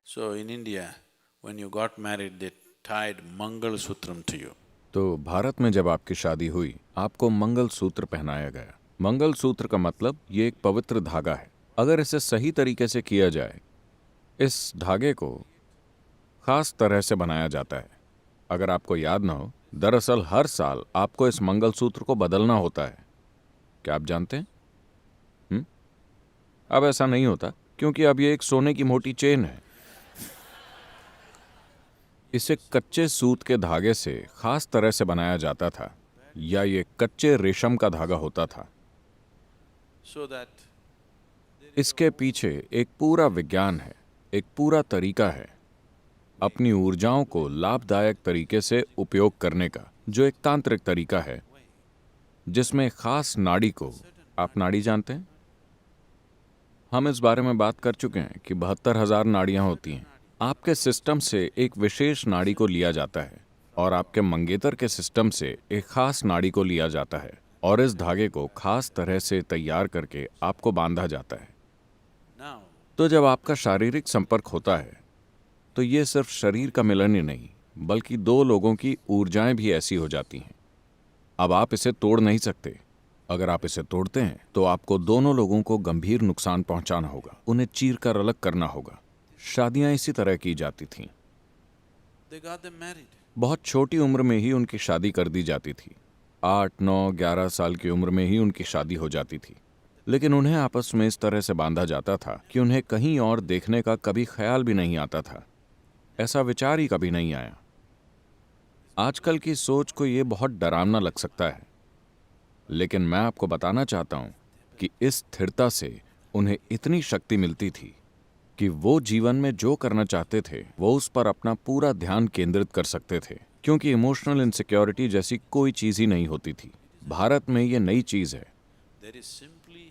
So in India, when you got married, they tied Mangal Sutram to you. तो भारत में जब आपकी शादी हुई आपको मंगल सूत्र पहनाया गया। मंगल सूत्र का मतलब ये एक पवित्र धागा है। अगर इसे सही तरीके से किया जाए, इस धागे को खास तरह से बनाया जाता है। अगर आपको याद ना हो, दरअसल हर साल आपको इस मंगल सूत्र को बदलना होता है। क्या आप जानते हैं? अब ऐसा नहीं होता क्योंकि अब ये एक सोने की मोटी चेन है। इसे कच्चे सूत के धागे से खास तरह से बनाया जाता था, या ये कच्चे रेशम का धागा होता था। So that इसके पीछे एक पूरा विज्ञान है, एक पूरा तरीका है अपनी ऊर्जाओं को लाभदायक तरीके से उपयोग करने का, जो एक तांत्रिक तरीका है जिसमें खास नाड़ी को, आप नाड़ी जानते हैं? हम इस बारे में बात कर चुके हैं कि 72,000 नाड़ियां होती हैं। आपके सिस्टम से एक विशेष नाड़ी को लिया जाता है और आपके मंगेतर के सिस्टम से एक खास नाड़ी को लिया जाता है और इस धागे को खास तरह से तैयार करके आपको बांधा जाता है। now, तो जब आपका शारीरिक संपर्क होता है तो ये सिर्फ शरीर का मिलन ही नहीं, बल्कि दो लोगों की ऊर्जाएं भी ऐसी हो जाती हैं। अब आप इसे तोड़ नहीं सकते। अगर आप इसे तोड़ते हैं तो आपको दोनों लोगों को गंभीर नुकसान पहुंचाना होगा, उन्हें चीर कर अलग करना होगा। शादियां इसी तरह की जाती थीं। they got them married. बहुत छोटी उम्र में ही उनकी शादी कर दी जाती थी। 8, 9, 11 साल की उम्र में ही उनकी शादी हो जाती थी। लेकिन उन्हें आपस में इस तरह से बांधा जाता था कि उन्हें कहीं और देखने का कभी ख्याल भी नहीं आता था। ऐसा विचार ही कभी नहीं आया। आजकल की सोच को ये बहुत डरावना लग सकता है, लेकिन मैं आपको बताना चाहता हूं कि इस स्थिरता से उन्हें इतनी शक्ति मिलती थी कि वो जीवन में जो करना चाहते थे वो उस पर अपना पूरा ध्यान केंद्रित कर सकते थे, क्योंकि इमोशनल इनसिक्योरिटी जैसी कोई चीज ही नहीं होती थी। भारत में ये नई चीज है। There is simply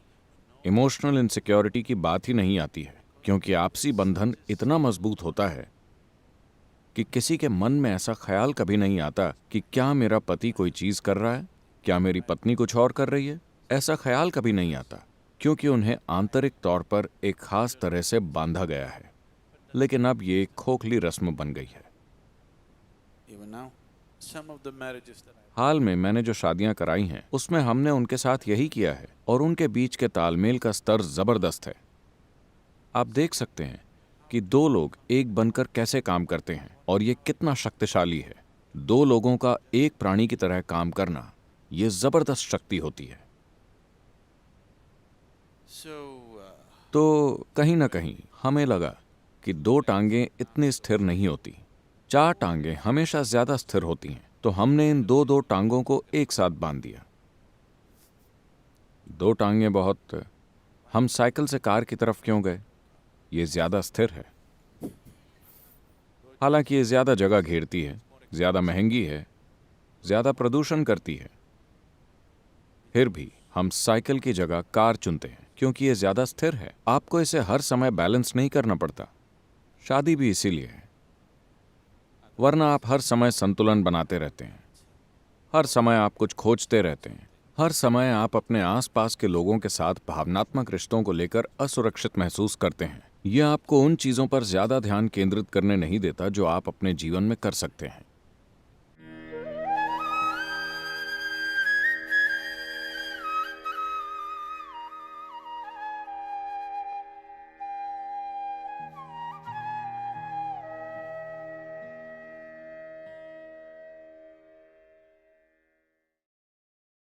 emotional insecurity की बात ही नहीं आती है, क्योंकि आपसी बंधन इतना मजबूत होता है कि किसी के मन में ऐसा ख्याल कभी नहीं आता कि क्या मेरा पति कोई चीज कर रहा है, क्या मेरी पत्नी कुछ और कर रही है। ऐसा ख्याल कभी नहीं आता, क्योंकि उन्हें आंतरिक तौर पर एक खास तरह से बांधा गया है। लेकिन अब ये एक खोखली रस्म बन गई है। even now, some of the marriages that I हाल में मैंने जो शादियां कराई हैं उसमें हमने उनके साथ यही किया है और उनके बीच के तालमेल का स्तर जबरदस्त है। आप देख सकते हैं कि दो लोग एक बनकर कैसे काम करते हैं और ये कितना शक्तिशाली है। दो लोगों का एक प्राणी की तरह काम करना, ये जबरदस्त शक्ति होती है। so तो कहीं ना कहीं हमें लगा कि दो टांगें इतनी स्थिर नहीं होती, 4 टांगें हमेशा ज्यादा स्थिर होती हैं। तो हमने इन दो टांगों को एक साथ बांध दिया। 2 टांगें बहुत। हम साइकिल से कार की तरफ क्यों गए? ये ज्यादा स्थिर है। हालांकि ये ज्यादा जगह घेरती है, ज्यादा महंगी है, ज्यादा प्रदूषण करती है, फिर भी हम साइकिल की जगह कार चुनते हैं क्योंकि ये ज्यादा स्थिर है। आपको इसे हर समय बैलेंस नहीं करना पड़ता। शादी भी इसीलिए है, वरना आप हर समय संतुलन बनाते रहते हैं। हर समय आप कुछ खोजते रहते हैं। हर समय आप अपने आसपास के लोगों के साथ भावनात्मक रिश्तों को लेकर असुरक्षित महसूस करते हैं। यह आपको उन चीजों पर ज्यादा ध्यान केंद्रित करने नहीं देता जो आप अपने जीवन में कर सकते हैं।